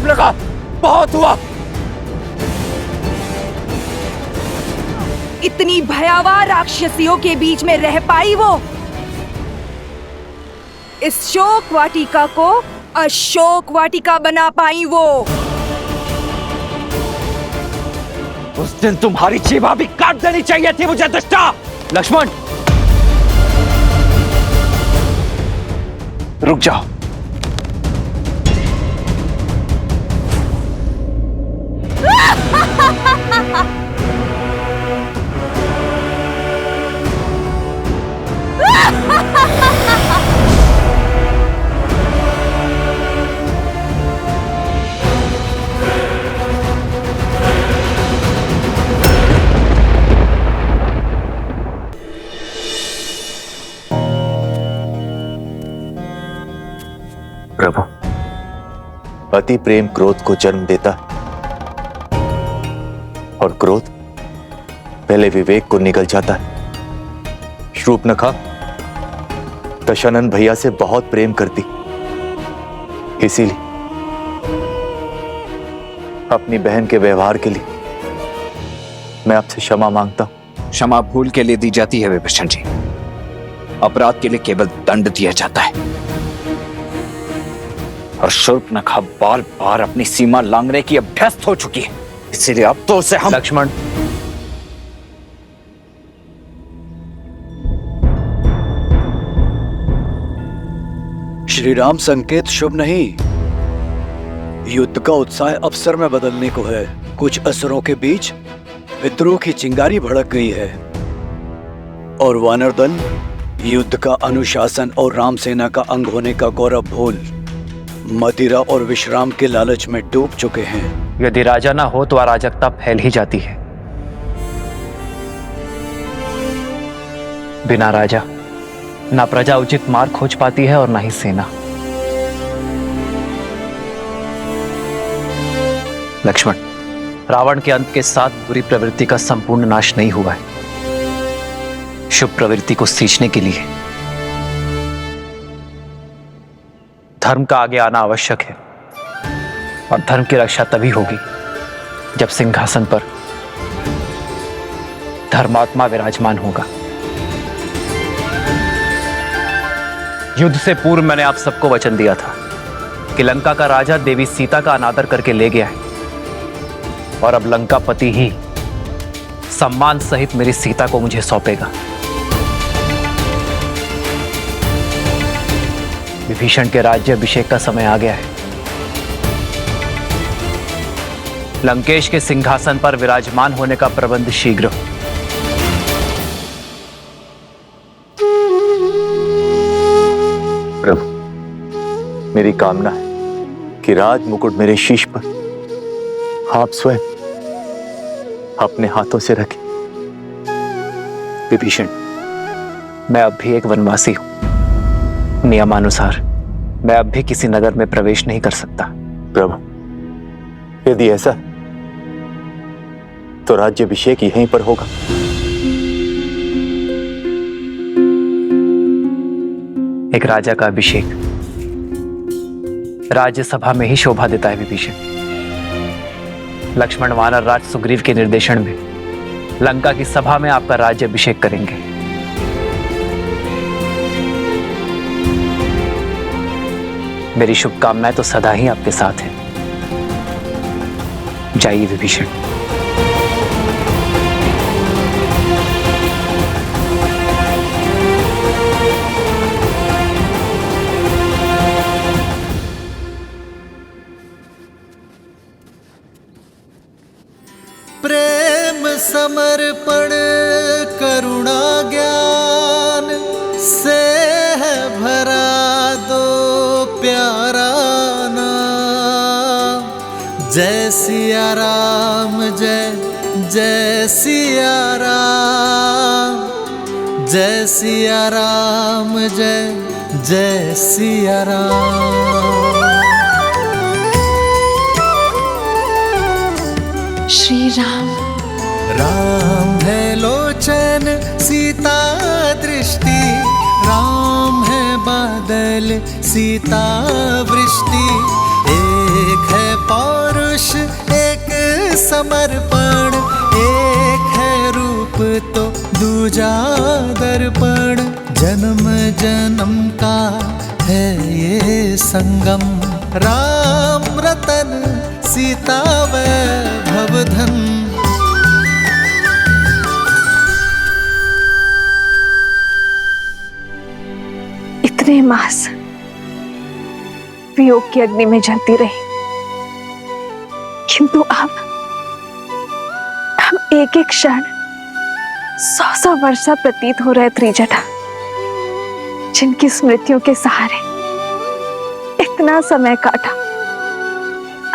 चुप लगा, बहुत हुआ। इतनी भयावह राक्षसियों के बीच में रह पाई वो? इस शोक वाटिका को अशोक वाटिका बना पाई वो? उस दिन तुम्हारी जीवा भी काट देनी चाहिए थी मुझे दुष्टा। लक्ष्मण, रुक जाओ। प्रभु, अति प्रेम क्रोध को जन्म देता है और क्रोध पहले विवेक को निगल जाता है। शूर्पणखा दशानन भैया से बहुत प्रेम करती, इसीलिए अपनी बहन के व्यवहार के लिए मैं आपसे क्षमा मांगता हूं। क्षमा भूल के लिए दी जाती है विभीषण जी, अपराध के लिए केवल दंड दिया जाता है। और शूर्पणखा बार बार अपनी सीमा लांघने की अभ्यस्त हो चुकी है, इसीलिए अब तो उसे हम। लक्ष्मण, श्री राम संकेत शुभ नहीं। युद्ध का उत्साह अवसर में बदलने को है। कुछ असुरों के बीच विद्रोह की चिंगारी भड़क गई है और वानर दल युद्ध का अनुशासन और राम सेना का अंग होने का गौरव भूल मदिरा और विश्राम के लालच में डूब चुके हैं। यदि राजा ना हो तो अराजकता फैल ही जाती है। बिना राजा ना प्रजा उचित मार्ग खोज पाती है और ना ही सेना। लक्ष्मण, रावण के अंत के साथ बुरी प्रवृत्ति का संपूर्ण नाश नहीं हुआ है। शुभ प्रवृत्ति को सींचने के लिए धर्म का आगे आना आवश्यक है और धर्म की रक्षा तभी होगी जब सिंहासन पर धर्मात्मा विराजमान होगा। युद्ध से पूर्व मैंने आप सबको वचन दिया था कि लंका का राजा देवी सीता का अनादर करके ले गया है और अब लंकापति ही सम्मान सहित मेरी सीता को मुझे सौंपेगा। विभीषण के राज्य अभिषेक का समय आ गया है। लंकेश के सिंहासन पर विराजमान होने का प्रबंध शीघ्र हो। प्रभु, मेरी कामना है कि राज मुकुट मेरे शीश पर आप स्वयं अपने हाथों से रखें। विभीषण, मैं अब भी एक वनवासी हूं। नियमानुसार मैं अब भी किसी नगर में प्रवेश नहीं कर सकता। प्रभु, यदि ऐसा तो राज्याभिषेक यहीं पर होगा। एक राजा का अभिषेक राज्यसभा में ही शोभा देता है विभीषण। लक्ष्मण वानर राज सुग्रीव के निर्देशन में लंका की सभा में आपका राज्य अभिषेक करेंगे। मेरी शुभकामनाएं तो सदा ही आपके साथ हैं। जाइए विभीषण। प्रेम समर्पण करुणा ज्ञान से है भरा दो प्यारा नाम। जय सिया राम, जय जय सिया राम, जय सिया राम, जय जय सिया राम। श्री राम। राम है लोचन सीता दृष्टि, राम है बादल सीता वृष्टि। एक है पौरुष एक समर्पण, एक है रूप तो दूजा दर्पण। जन्म जन्म का है ये संगम, राम रतन सीता वैभव धन। इतने मास वियोग की अग्नि में जलती रही, किंतु अब एक एक क्षण 100 वर्षा प्रतीत हो रहे त्रिजटा, जिनकी स्मृतियों के सहारे इतना समय काटा,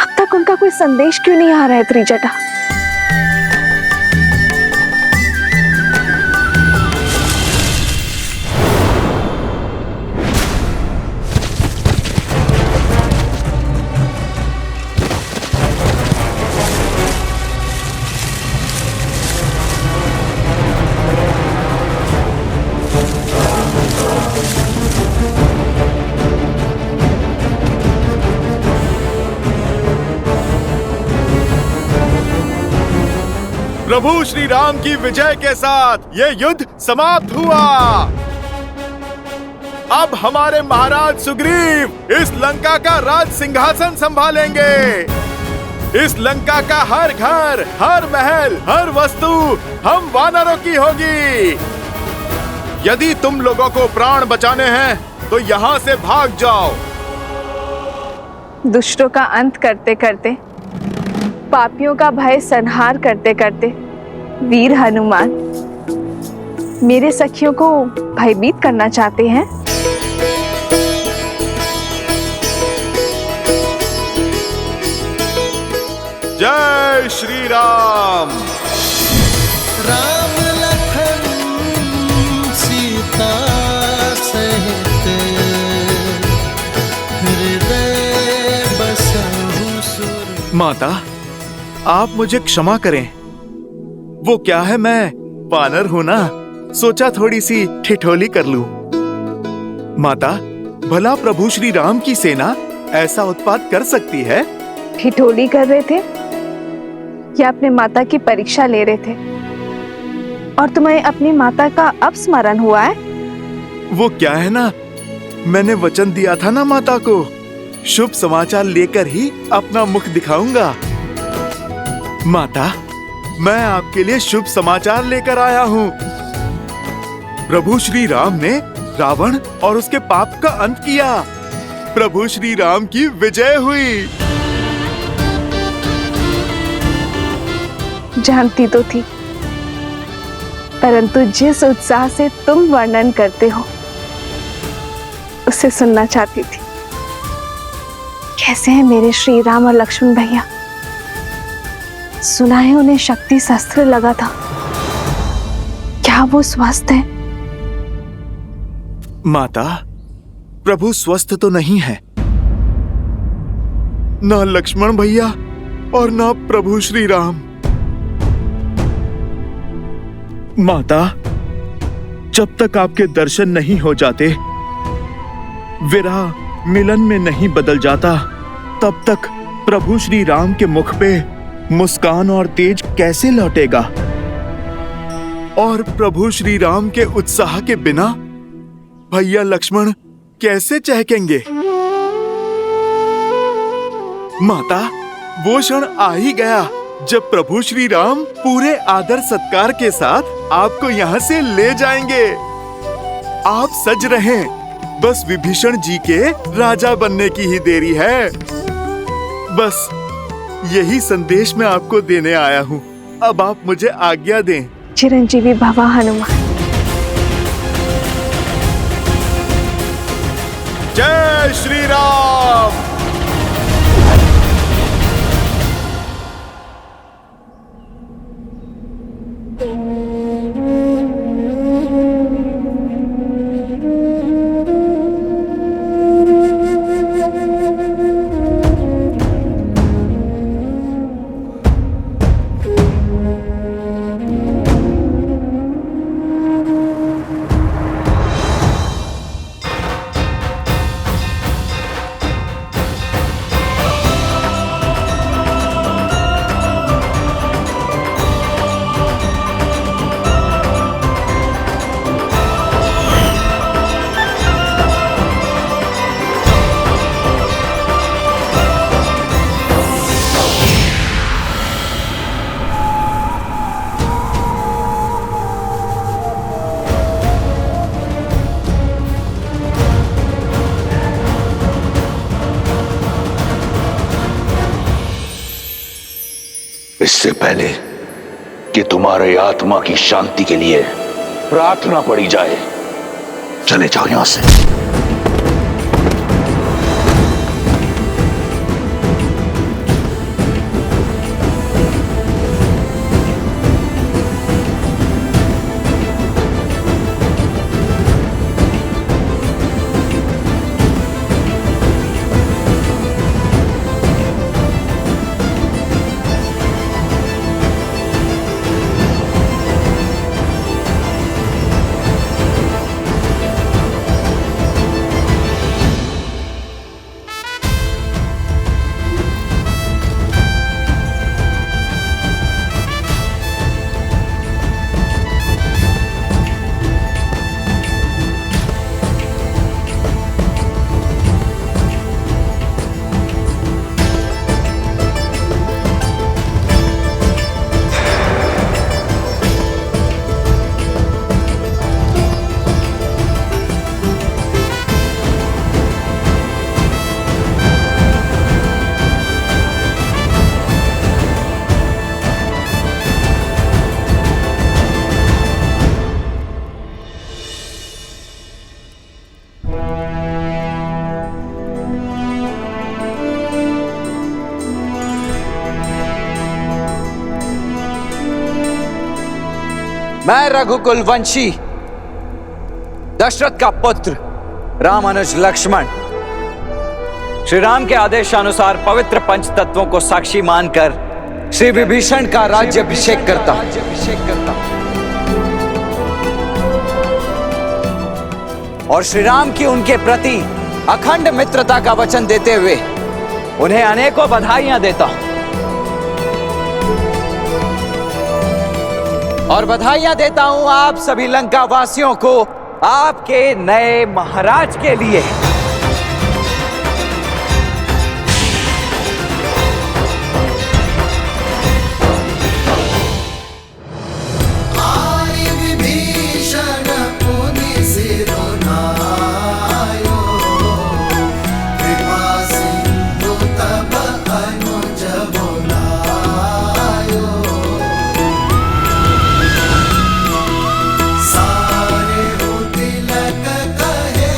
अब तक उनका कोई संदेश क्यों नहीं आ रहा है त्रिजटा? प्रभु श्री राम की विजय के साथ ये युद्ध समाप्त हुआ। अब हमारे महाराज सुग्रीव इस लंका का राज सिंहासन संभालेंगे। इस लंका का हर घर, हर महल, हर वस्तु हम वानरों की होगी। यदि तुम लोगों को प्राण बचाने हैं तो यहाँ से भाग जाओ। दुष्टों का अंत करते करते, पापियों का भय संहार करते करते वीर हनुमान मेरे सखियों को भयभीत करना चाहते हैं। जय श्री राम। राम लखन सीता सहित, हृदय बसहु सुर। माता, आप मुझे क्षमा करें। वो क्या है, मैं वानर हूं ना, सोचा थोड़ी सी ठिठोली कर लूं। माता, भला प्रभु श्री राम की सेना ऐसा उत्पात कर सकती है? ठिठोली कर रहे थे या अपने माता की परीक्षा ले रहे थे? और तुम्हें अपनी माता का अपस्मरण हुआ है? वो क्या है ना, मैंने वचन दिया था ना माता को, शुभ समाचार लेकर ही अपना मुख दिखाऊंगा। माता, मैं आपके लिए शुभ समाचार लेकर आया हूँ। प्रभु श्री राम ने रावण और उसके पाप का अंत किया। प्रभु श्री राम की विजय हुई। जानती तो थी, परंतु जिस उत्साह से तुम वर्णन करते हो उसे सुनना चाहती थी। कैसे हैं मेरे श्री राम और लक्ष्मण भैया? सुना है उन्हें शक्ति शस्त्र लगा था, क्या वो स्वस्थ है? माता, प्रभु स्वस्थ तो नहीं है। ना लक्ष्मण भैया और ना प्रभु श्री राम। माता, जब तक आपके दर्शन नहीं हो जाते, विरह मिलन में नहीं बदल जाता, तब तक प्रभु श्री राम के मुख पे मुस्कान और तेज कैसे लौटेगा? और प्रभु श्री राम के उत्साह के बिना भैया लक्ष्मण कैसे चहकेंगे? माता, वो क्षण आ ही गया जब प्रभु श्री राम पूरे आदर सत्कार के साथ आपको यहाँ से ले जाएंगे। आप सज रहें, बस विभीषण जी के राजा बनने की ही देरी है। बस यही संदेश मैं आपको देने आया हूँ। अब आप मुझे आज्ञा दें। चिरंजीवी भव हनुमान। जय श्री राम। इससे पहले कि तुम्हारे आत्मा की शांति के लिए प्रार्थना पड़ी जाए, चले जाओ यहां से। मैं रघुकुल वंशी दशरथ का पुत्र रामानुज लक्ष्मण श्री राम के आदेशानुसार पवित्र पंच तत्वों को साक्षी मानकर श्री विभीषण का राज्याभिषेक करता हूं। और श्री राम की उनके प्रति अखंड मित्रता का वचन देते हुए उन्हें अनेकों बधाइयां देता हूं। और बधाइयां देता हूं आप सभी लंका वासियों को आपके नए महाराज के लिए। विभीषण पुनि सिरुनायो, कृपा सिंधु तब अनुज बुलायो। सारे तिलक कहे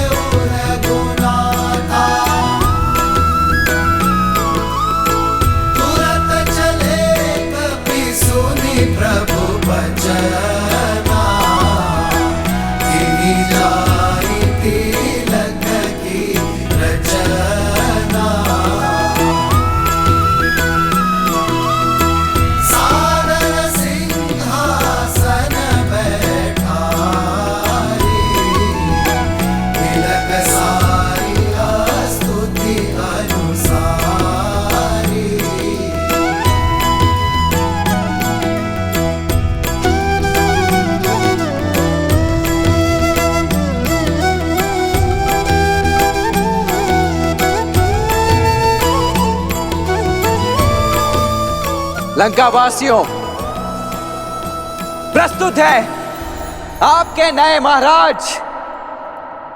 रघुनाथा, तुरत चले कपि सुनि प्रभु बचना, तिनि जाई तिलक की रचना। सादर सिंहासन बैठारी, तिलक सारी स्तुति अनुसारी। लंका वासियों, प्रस्तुत है आपके नए महाराज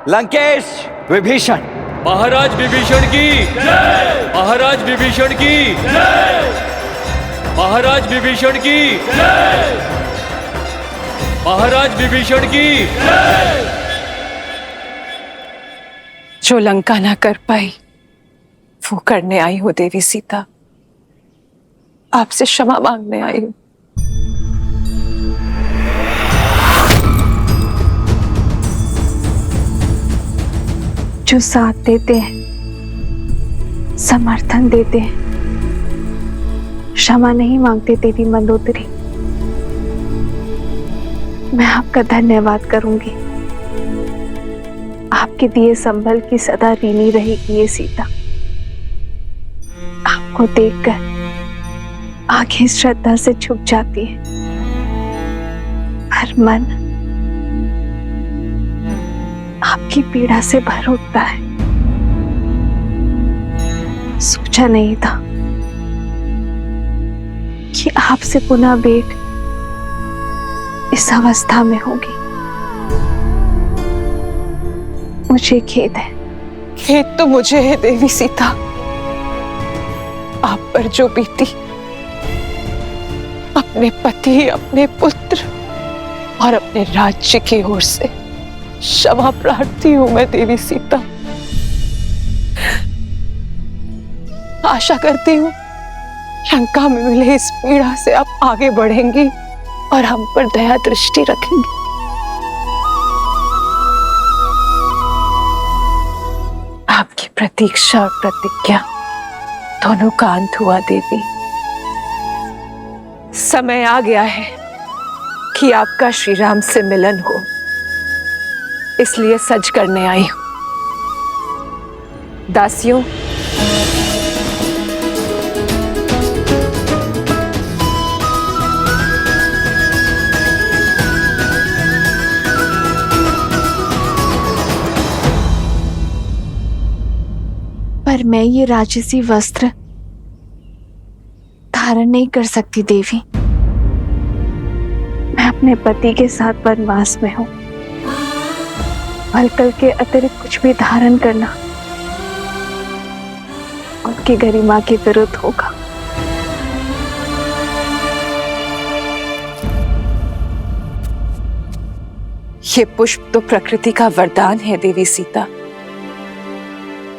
लंकेश विभीषण। महाराज विभीषण की जय! महाराज विभीषण की जय! महाराज विभीषण की जय! महाराज विभीषण की जय! जो लंका ना कर पाई वो करने आई हो देवी सीता, आपसे क्षमा मांगने आई हूं। जो साथ देते हैं, समर्थन देते हैं, क्षमा नहीं मांगते देवी मंदोदरी, मैं आपका धन्यवाद करूंगी। आपके दिए संभल की सदा ऋणी रहेगी ये सीता। आपको देखकर आंखें श्रद्धा से झुक जाती है, हर मन आपकी पीड़ा से भर उठता है। सोचा नहीं था कि आपसे पुनः भेंट इस अवस्था में होगी। मुझे खेद है। खेद तो मुझे है देवी सीता, आप पर जो बीती अपने पति, अपने पुत्र और अपने राज्य की ओर से क्षमा प्रार्थी हूं मैं देवी सीता। आशा करती हूँ लंका में मिले इस पीड़ा से आप आगे बढ़ेंगी और हम पर दया दृष्टि रखेंगी। आपकी प्रतीक्षा और प्रतिज्ञा दोनों का अंत हुआ देवी। समय आ गया है कि आपका श्री राम से मिलन हो, इसलिए सज करने आई हूं। दासियों, पर मैं ये राजसी वस्त्र धारण नहीं कर सकती देवी। मैं अपने पति के साथ वनवास में हूं। वलकल के अतिरिक्त कुछ भी धारण करना उनकी गरिमा के विरुद्ध होगा। ये पुष्प तो प्रकृति का वरदान है देवी सीता,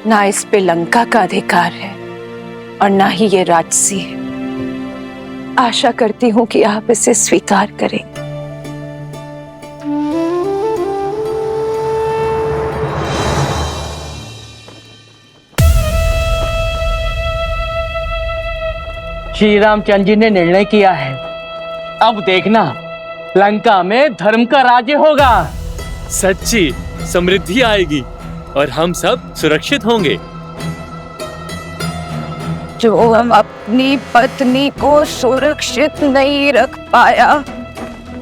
ना इस पे लंका का अधिकार है और ना ही ये राजसी है। आशा करती हूं कि आप इसे स्वीकार करें। श्री रामचंद्र जी ने निर्णय किया है, अब देखना लंका में धर्म का राज्य होगा। सच्ची समृद्धि आएगी और हम सब सुरक्षित होंगे। जो हम अपनी पत्नी को सुरक्षित नहीं रख पाया,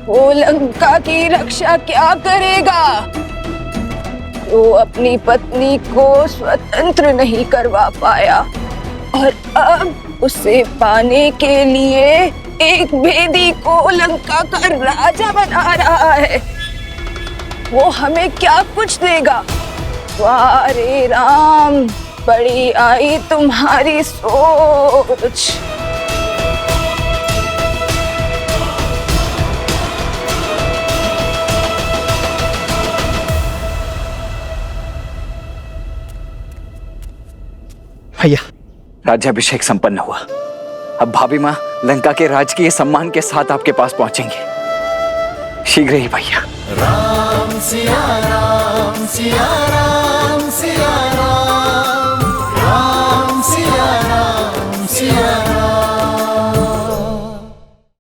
वो लंका की रक्षा क्या करेगा? जो अपनी पत्नी को स्वतंत्र नहीं करवा पाया और अब उसे पाने के लिए एक भेदी को लंका का राजा बना रहा है, वो हमें क्या कुछ देगा? वाह रे राम, बड़ी आई तुम्हारी सोच। भैया, राज्याभिषेक संपन्न हुआ। अब भाभी माँ लंका के राजकीय सम्मान के साथ आपके पास पहुंचेंगे। शीघ्र ही भैया। राम सिया राम सिया राम सिया राम।